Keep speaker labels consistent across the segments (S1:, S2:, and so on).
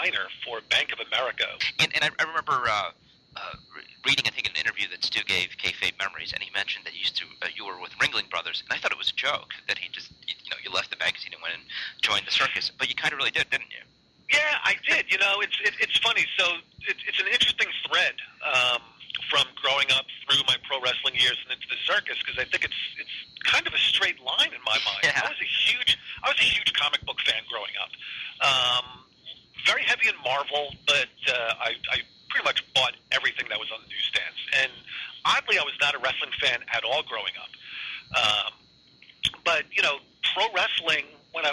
S1: designer for Bank of America.
S2: And I remember reading, I think, an interview that Stu gave Kayfabe Memories, and he mentioned that you were with Ringling Brothers, and I thought it was a joke that he just, you left the magazine and went and joined the circus, but you kind of really did, didn't you?
S1: Yeah, I did. It's funny. So it's an interesting thread from growing up through my pro wrestling years and into the circus, because I think it's kind of a straight line in my mind.
S2: Yeah.
S1: I was a huge comic book fan growing up. Very heavy in Marvel, but I pretty much bought everything that was on the newsstands. And oddly, I was not a wrestling fan at all growing up. But pro wrestling, when I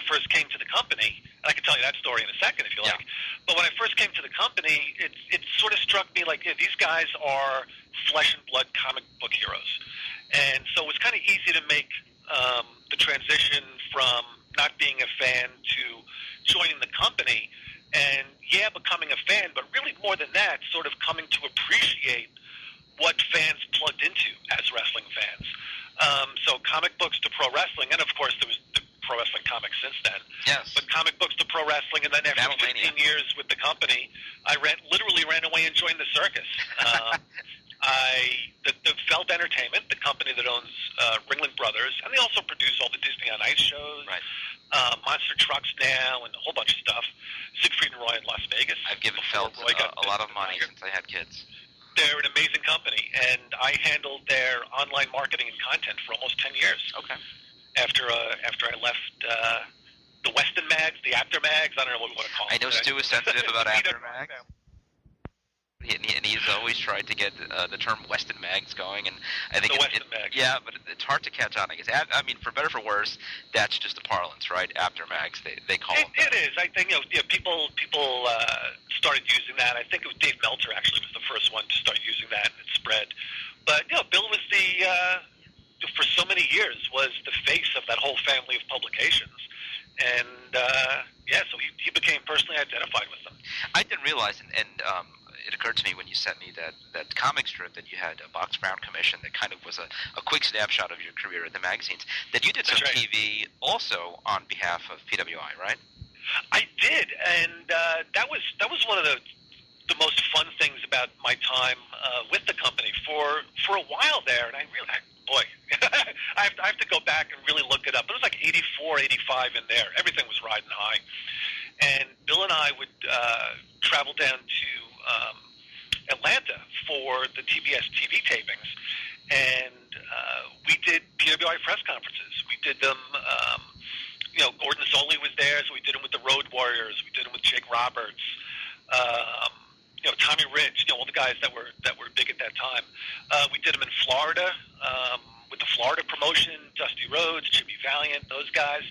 S1: first came to the company, and I can tell you that story in a second if you like. But when I first came to the company, it sort of struck me like, these guys are flesh and blood comic book heroes, and so it was kind of easy to make the transition from not being a fan to joining the company, and becoming a fan, but really more than that, sort of coming to appreciate what fans plugged into as wrestling fans. So comic books to pro wrestling, and of course there was the pro wrestling comics since then.
S2: Yes.
S1: But comic books to pro wrestling, and then after 15 years with the company, I literally ran away and joined the circus. The Feld Entertainment, the company that owns Ringling Brothers, and they also produce all the Disney on Ice shows,
S2: right.
S1: Monster Trucks now, and a whole bunch of stuff. Siegfried and Roy in Las Vegas.
S2: I've given Feld a lot of money since I had kids.
S1: They're an amazing company, and I handled their online marketing and content for almost 10 years.
S2: Okay.
S1: After I left the Weston mags, the Apter mags, I don't know what we want to call them.
S2: I know Stu is sensitive about Apter mags. And he's always tried to get the term Weston mags going, and I think
S1: mags.
S2: Yeah, but it's hard to catch on. I guess. I mean, for better or for worse, that's just the parlance, right? Apter mags, they call them.
S1: It is. I think people started using that. I think it was Dave Meltzer actually was the first one to start using that, and it spread. But Bill was for so many years was the face of that whole family of publications, and so he became personally identified with them.
S2: I didn't realize, and it occurred to me when you sent me that comic strip that you had a Box Brown commission that kind of was a quick snapshot of your career at the magazines, that you did some TV also on behalf of PWI, right?
S1: I did, and that was one of the most fun things about my time with the company for a while there, and I have to go back and really look it up. It was like 84, 85 in there. Everything was riding high. And Bill and I would travel down to Atlanta for the TBS TV tapings, and we did PWI press conferences. We did them, Gordon Soley was there, so we did them with the Road Warriors. We did them with Jake Roberts, Tommy Rich, all the guys that were big at that time. We did them in Florida with the Florida promotion, Dusty Rhodes, Jimmy Valiant, those guys.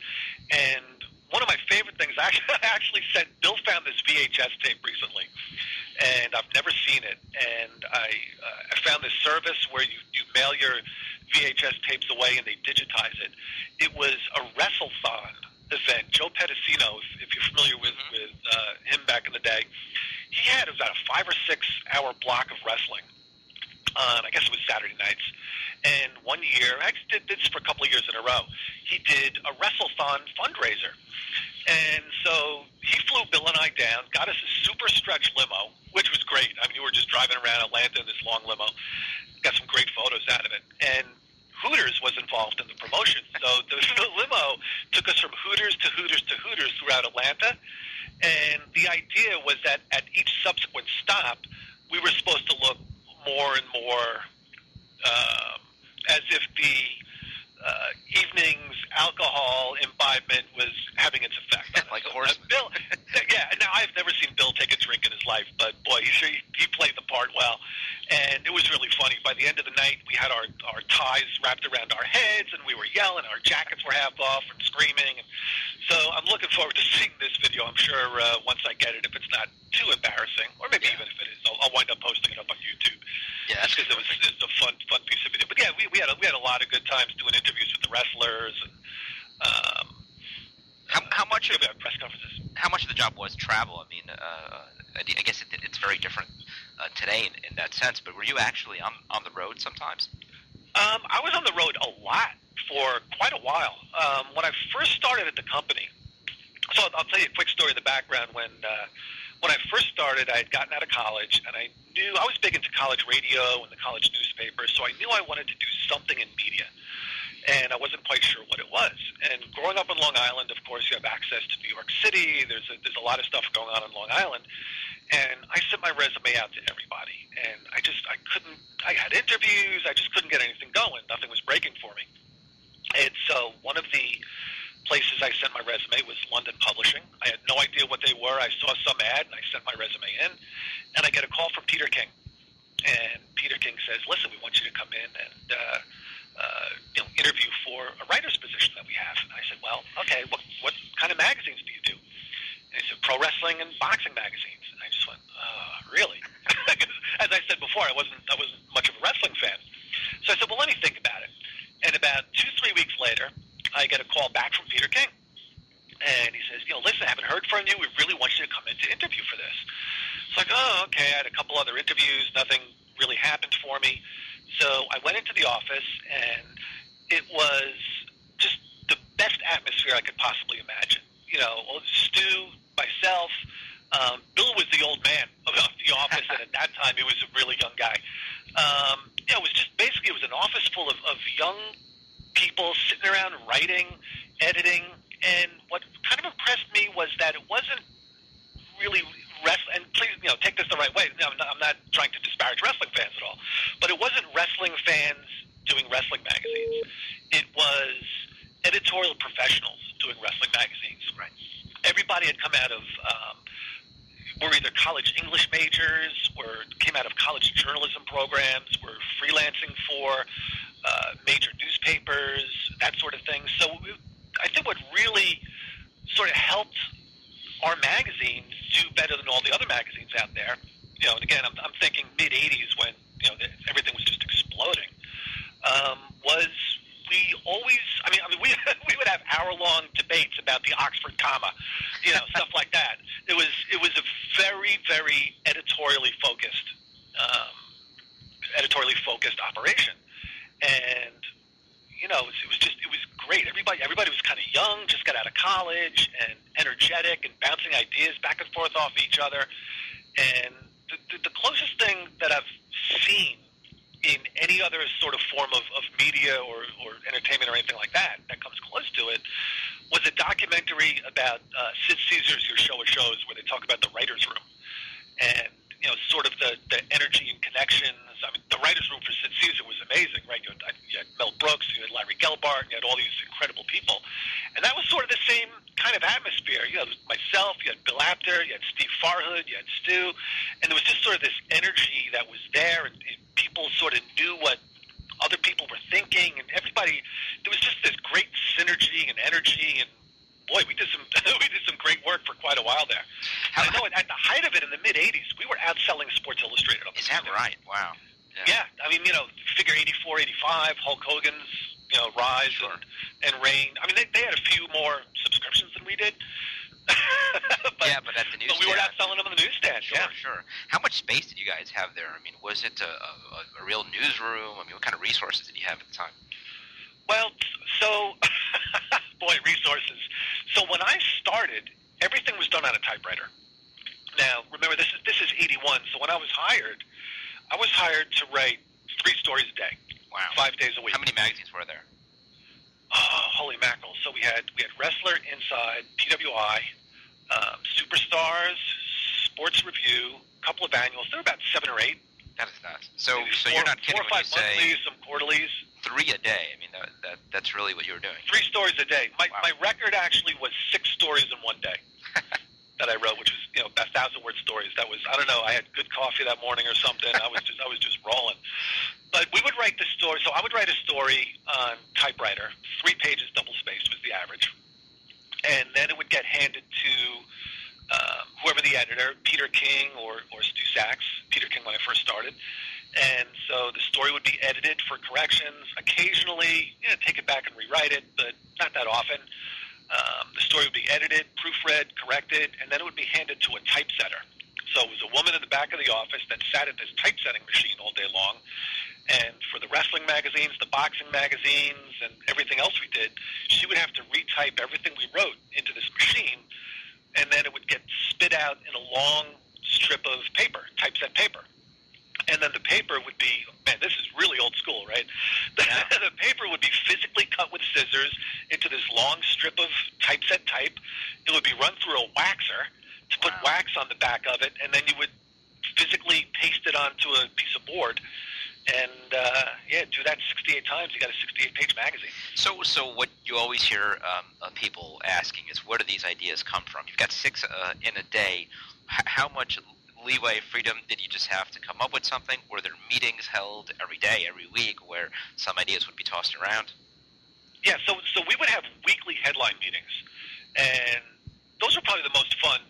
S1: And one of my favorite things, I actually said, Bill found this VHS tape recently, and I've never seen it. And I found this service where you mail your VHS tapes away and they digitize it. It was a Wrestle-thon event. Joe Pedicino, if you're familiar with him back in the day, he had about a 5 or 6 hour block of wrestling. I guess it was Saturday nights. And one year, I did this for a couple of years in a row, he did a Wrestle-thon fundraiser. And so he flew Bill and I down, got us a super stretch limo, which was great. I mean, you were just driving around Atlanta in this long limo. Got some great photos out of it. And Hooters was involved in the promotion. So the limo took us from Hooters to Hooters to Hooters throughout Atlanta. And the idea was that at each subsequent stop, we were supposed to look more and more as if the evening's alcohol imbibement was having its effect on us.
S2: Like a horse.
S1: Bill, now I've never seen Bill take a drink in his life, but boy, he played the part well. And it was really funny. By the end of the night, we had our ties wrapped around our heads, and we were yelling. Our jackets were half off and screaming. And so I'm looking forward to seeing this video. I'm sure once I get it, if it's not too embarrassing, or maybe even if it is, I'll wind up posting it up on YouTube. Yeah, because it was a fun piece of video. But yeah, we had a lot of good times doing interviews with the wrestlers and
S2: how much of
S1: press conferences.
S2: How much of the job was travel? I mean, I guess it's very different today in that sense. But were you actually on the road sometimes?
S1: I was on the road a lot for quite a while. When I first started at the company, So I'll tell you a quick story of the background. When I first started, I had gotten out of college, and I knew I was big into college radio and the college newspaper, so I knew I wanted to do something in media, and I wasn't quite sure what it was. And growing up on Long Island, of course, you have access to New York City. There's a lot of stuff going on Long Island, and I sent my resume out to everybody, and I couldn't. I had interviews, I just couldn't get anything going. Nothing was breaking for me, and so one of the places I sent my resume was London Publishing. I had no idea what they were. I saw some ad, and I sent my resume in, and I get a call from Peter King. And Peter King says, listen, we want you to come in and interview for a writer's position that we have. And I said, well, okay, what kind of magazines do you do? And he said, pro wrestling and boxing magazines. And I just went, really? As I said before, I wasn't much of a wrestling fan. So I said, well, let me think about it. And about 2-3 weeks later, I get a call back from Peter King, and he says, listen, I haven't heard from you. We really want you to come in to interview for this. It's like, oh, okay. I had a couple other interviews. Nothing really happened for me. So I went into the office, and it was just the best atmosphere I could possibly imagine. Stu, myself, Bill was the old man of the office, and at that time he was a really young guy. It was just basically, it was an office full of young people sitting around writing, editing, and what kind of impressed me was that it wasn't really wrestling. And please, take this the right way. I'm not trying to disparage wrestling fans at all, but it wasn't wrestling fans doing wrestling magazines. It was editorial professionals doing wrestling magazines. Right. Everybody had come out of were either college English majors or came out of college journalism programs, were freelancing for major newspapers, that sort of thing. So I think what really sort of helped our magazines do better than all the other magazines out there, and again, I'm thinking mid-'80s when, everything was just exploding, was we always, we would have hour-long debates about the Oxford comma, stuff like that. It was a very, very editorially focused operation. And, it was great. Everybody was kind of young, just got out of college, and energetic, and bouncing ideas back and forth off each other. And the closest thing that I've seen in any other sort of form of media or entertainment or anything like that comes close to it was a documentary about Sid Caesar's Your Show of Shows, where they talk about the writer's room. And, sort of the energy and connections. The writer's room for Sid Caesar was amazing, right? You had Mel Brooks, you had Larry Gelbart, you had all these incredible people. And that was sort of the same kind of atmosphere. You had myself, you had Bill Apter, you had Steve Farhood, you had Stu, and there was just sort of this energy that was there, and people sort of knew what other people were thinking, and everybody, there was just this great synergy and energy, and boy, we did some great work for quite a while there. I know at the height of it in the mid-'80s, we were outselling Sports Illustrated.
S2: Is that right? Wow.
S1: Yeah. Figure 84, 85, Hulk Hogan's, rise and reign. They had a few more subscriptions than we did. but
S2: at the newsstand.
S1: But we were outselling them on the newsstand.
S2: Sure. How much space did you guys have there? Was it a real newsroom? What kind of resources did you have at the time?
S1: Well, so, resources. So when I started, everything was done on a typewriter. Now, remember, this is 81, so when I was hired to write 3 stories a day.
S2: Wow.
S1: 5 days a week.
S2: How many magazines were there?
S1: Oh, holy mackerel. So we had Wrestler, Inside, PWI, Superstars, Sports Review, a couple of annuals. There were about 7 or 8.
S2: That is nuts. So you're not kidding
S1: 4 or 5
S2: when you
S1: monthlies, some quarterlies.
S2: 3 a day. That's really what you were doing.
S1: 3 stories a day.
S2: Wow.
S1: My record actually was 6 stories in one day that I wrote, which was 1,000-word stories. That was, I don't know, I had good coffee that morning or something. I was just rolling. But we would write the story. So I would write a story on typewriter. 3 pages double-spaced was the average. And then it would get handed to whoever the editor, Peter King or Stu Sachs. Peter King when I first started. And so the story would be edited for corrections. Occasionally, take it back and rewrite it, but not that often. The story would be edited, proofread, corrected, and then it would be handed to a typesetter. So it was a woman in the back of the office that sat at this typesetting machine all day long, And for the wrestling magazines, the boxing magazines, and everything else we did, she would have to retype everything we wrote into this machine, and then it would get spit out in a long strip of paper, typeset paper. And then the paper would be, man, this is really old school, right?
S2: Yeah.
S1: The paper would be physically cut with scissors into this long strip of typeset type. It would be run through a waxer to put wax on the back of it, and then you would physically paste it onto a piece of board. And, do that 68 times, you got a 68-page magazine.
S2: So what you always hear of people asking is, where do these ideas come from? You've got 6 in a day. How much leeway, freedom did you just have to come up with something? Were there meetings held every day, every week, where some ideas would be tossed around?
S1: Yeah, so we would have weekly headline meetings, and those were probably the most fun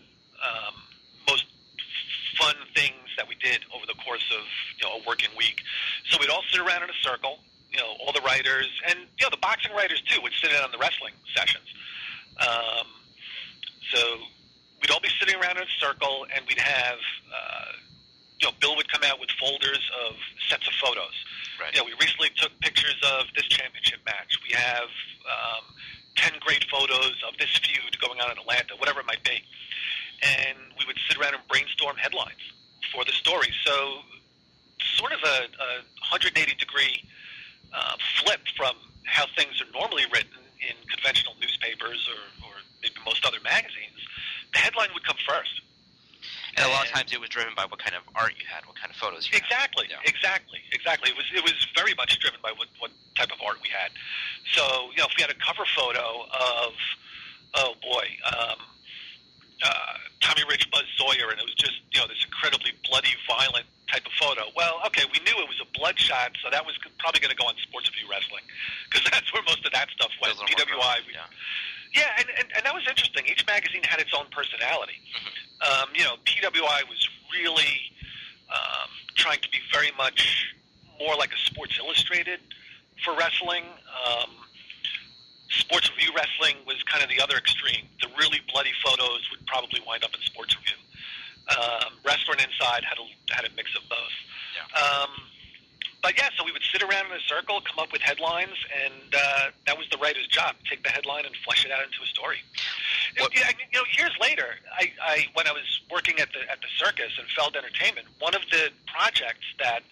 S1: things that we did over the course of a working week. So we'd all sit around in a circle, all the writers, and the boxing writers too would sit in on the wrestling sessions. So we'd all be sitting around in a circle, and we'd have Bill would come out with folders of sets of photos.
S2: Right.
S1: We recently took pictures of this championship match. We have 10 great photos of this feud going on in Atlanta, whatever it might be. And we would sit around and brainstorm headlines for the story. So sort of a 180-degree flip from how things are normally written in conventional newspapers or maybe most other magazines. The headline would come first.
S2: And a lot of times it was driven by what kind of art you had, what kind of photos you had.
S1: Exactly. It was very much driven by what type of art we had. So, if we had a cover photo of, Tommy Rich Buzz Sawyer, and it was just, this incredibly bloody, violent type of photo. Well, okay, we knew it was a bloodshot, so that was probably going to go on Sports View Wrestling, because that's where most of that stuff went. PWI. Yeah, and that was interesting. Each magazine had its own personality. PWI was really trying to be very much more like a Sports Illustrated for wrestling. Sports Review Wrestling was kind of the other extreme. The really bloody photos would probably wind up in Sports Review. Wrestling Inside had a mix of both.
S2: Yeah.
S1: So we would sit around in a circle, come up with headlines, and that was the writer's job: take the headline and flesh it out into a story. Years later, I when I was working at the circus and Feld Entertainment, one of the projects that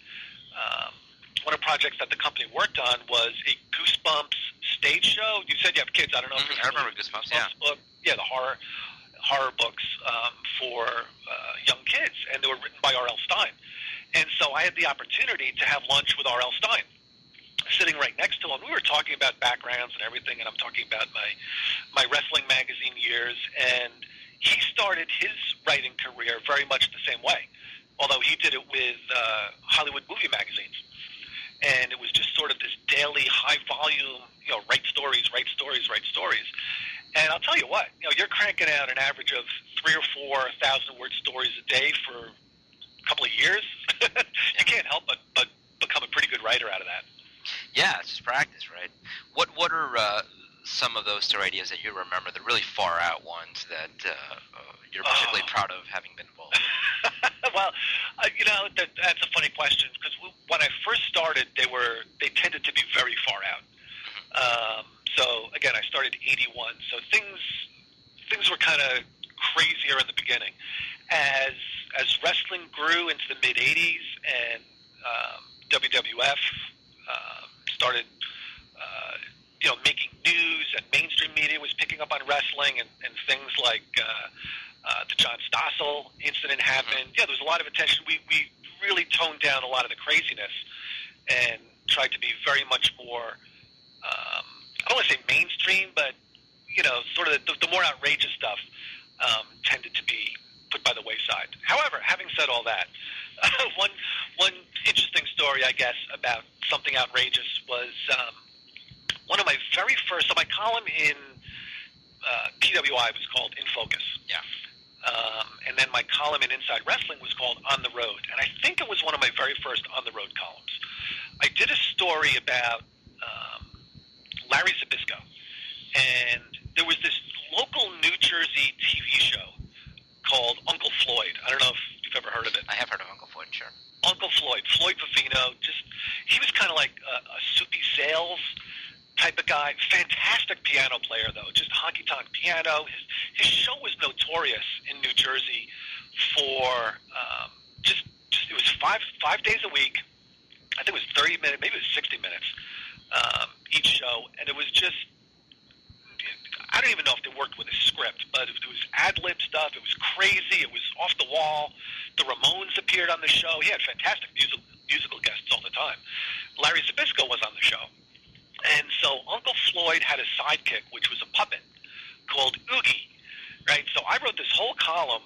S1: the company worked on was a Goosebumps stage show. You said you have kids. I don't know if you
S2: remember Goosebumps.
S1: Book. Yeah, the horror books for young kids, and they were written by R.L. Stine. And so I had the opportunity to have lunch with R.L. Stine, sitting right next to him. We were talking about backgrounds and everything, and I'm talking about my wrestling magazine years. And he started his writing career very much the same way, although he did it with Hollywood movie magazines. And it was just sort of this daily, high-volume, write stories. And I'll tell you what, you're cranking out an average of 3,000 or 4,000-word stories a day for a couple of years. You can't help but become a pretty good writer out of that.
S2: Yeah, it's just practice, right? What are some of those story ideas that you remember, the really far out ones that you're particularly proud of having been involved with?
S1: Well, that's a funny question, because when I first started, they tended to be very far out. So again, I started in '81, so things were kind of crazier in the beginning. As wrestling grew into the mid '80s and WWF started, making news, and mainstream media was picking up on wrestling, and things like the John Stossel incident happened. Yeah, there was a lot of attention. We really toned down a lot of the craziness and tried to be very much more, I don't want to say mainstream, but sort of the more outrageous stuff tended to be put by the wayside. However, having said all that, one interesting story, I guess, about something outrageous was one of my very first. So my column in PWI was called In Focus.
S2: Yeah.
S1: And then my column in Inside Wrestling was called On the Road. And I think it was one of my very first On the Road columns. I did a story about Larry Zbyszko. And there was this local New Jersey TV show called Uncle Floyd. I don't know if you've ever heard of it.
S2: I have heard of Uncle Floyd, sure.
S1: Uncle Floyd Vivino, he type of guy. Fantastic piano player, though, just honky-tonk piano. His show was notorious in New Jersey for just it was five days a week. I think it was 30 minutes, maybe it was 60 minutes each show, and it was just, I don't even know if they worked with a script, but it was ad-lib stuff. It was crazy. It was off the wall. The Ramones appeared on the show. He had fantastic musical guests all the time. Larry Zbyszko was on the show. And so Uncle Floyd had a sidekick, which was a puppet called Oogie, right? So I wrote this whole column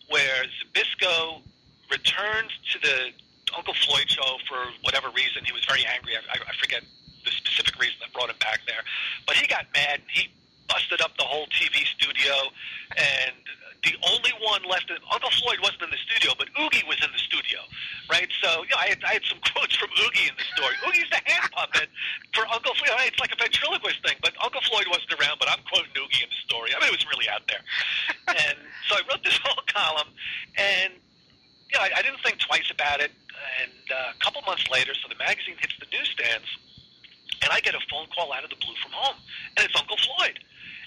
S1: where Zbyszko returned to the Uncle Floyd show for whatever reason. He was very angry. I forget the specific reason that brought him back there. But he got mad. He busted up the whole TV studio, and the only one left, Uncle Floyd wasn't in the studio, but Oogie was in the studio, right? So, I had some quotes from Oogie in the story. Oogie's the hand puppet for Uncle Floyd. It's like a ventriloquist thing, but Uncle Floyd wasn't around, but I'm quoting Oogie in the story. I mean, it was really out there. And so I wrote this whole column, and, I didn't think twice about it. And a couple months later, so the magazine hits the newsstands, and I get a phone call out of the blue from home, and it's Uncle Floyd.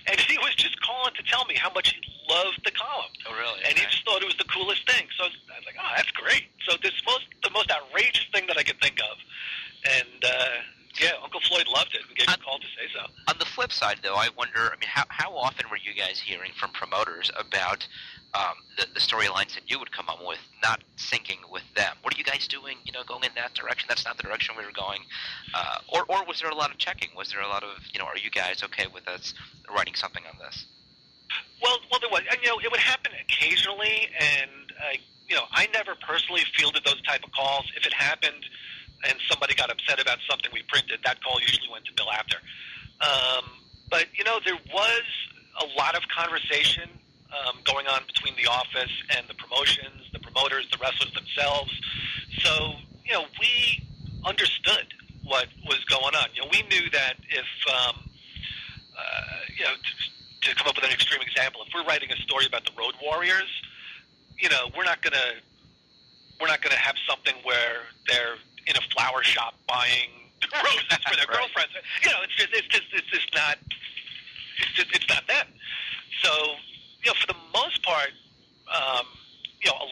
S1: And he was just calling to tell me how much he loved the column.
S2: Oh, really?
S1: And he just thought it was the coolest thing. So I was like, oh, that's great. So the most outrageous thing that I could think of. And, Uncle Floyd loved it and gave me a call to say so.
S2: On the flip side, though, I wonder, how often were you guys hearing from promoters about the storylines that you would come up with not syncing with them? What are you guys doing, going in that direction? That's not the direction we were going. Or was there a lot of checking? Was there a lot of, are you guys okay with us writing something on this?
S1: Well, there was. And, it would happen occasionally, and, I never personally fielded those type of calls. If it happened and somebody got upset about something we printed, that call usually went to Bill Apter. But, there was a lot of conversation going on between the office and the promotions, the promoters, the wrestlers themselves. So, we understood what was going on. We knew that if, to come up with an extreme example, if we're writing a story about the Road Warriors, we're not gonna have something where they're in a flower shop buying roses for their girlfriends. It's not them. So, for the most part, a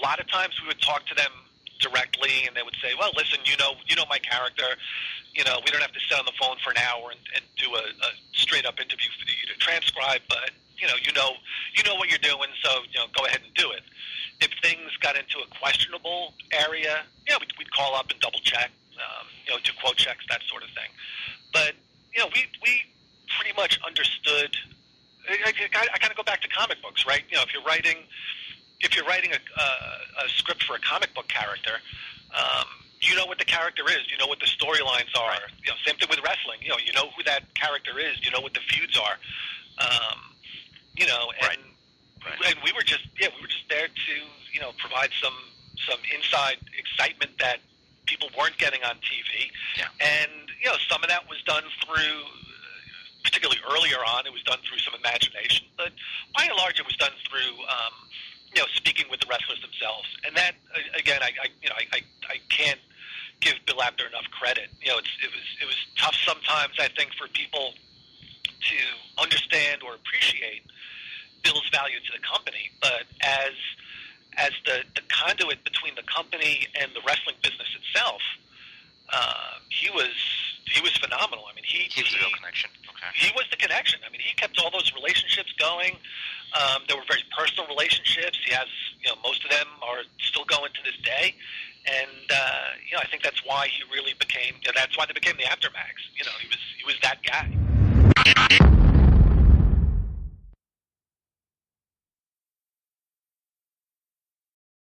S1: lot of times we would talk to them directly, and they would say, well, listen, you know my character. We don't have to sit on the phone for an hour and do a straight-up interview for you to transcribe, but, you know what you're doing, so, go ahead and do it. If things got into a questionable area, we'd call up and double-check, do quote checks, that sort of thing. But, we pretty much understood. I kind of go back to comic books, right? If you're writing a script for a comic book character, you know what the character is. You know what the storylines are. Right. Same thing with wrestling. You know who that character is. You know what the feuds are.
S2: Right.
S1: And we were just there to provide some inside excitement that people weren't getting on TV.
S2: Yeah.
S1: And some of that was done through, particularly earlier on, it was done through some imagination. But by and large, it was done through speaking with the wrestlers themselves. And that, again, I can't give Bill Apter enough credit. It was tough sometimes, I think, for people to understand or appreciate Bill's value to the company. But as the conduit between the company and the wrestling business itself, he was phenomenal. I mean, he was
S2: the real connection. Okay.
S1: He was the connection. I mean, he kept all those relationships going. They were very personal relationships. He has, most of them are still going to this day. And, I think that's why he really became, that's why they became the Apter Mags. He was that guy.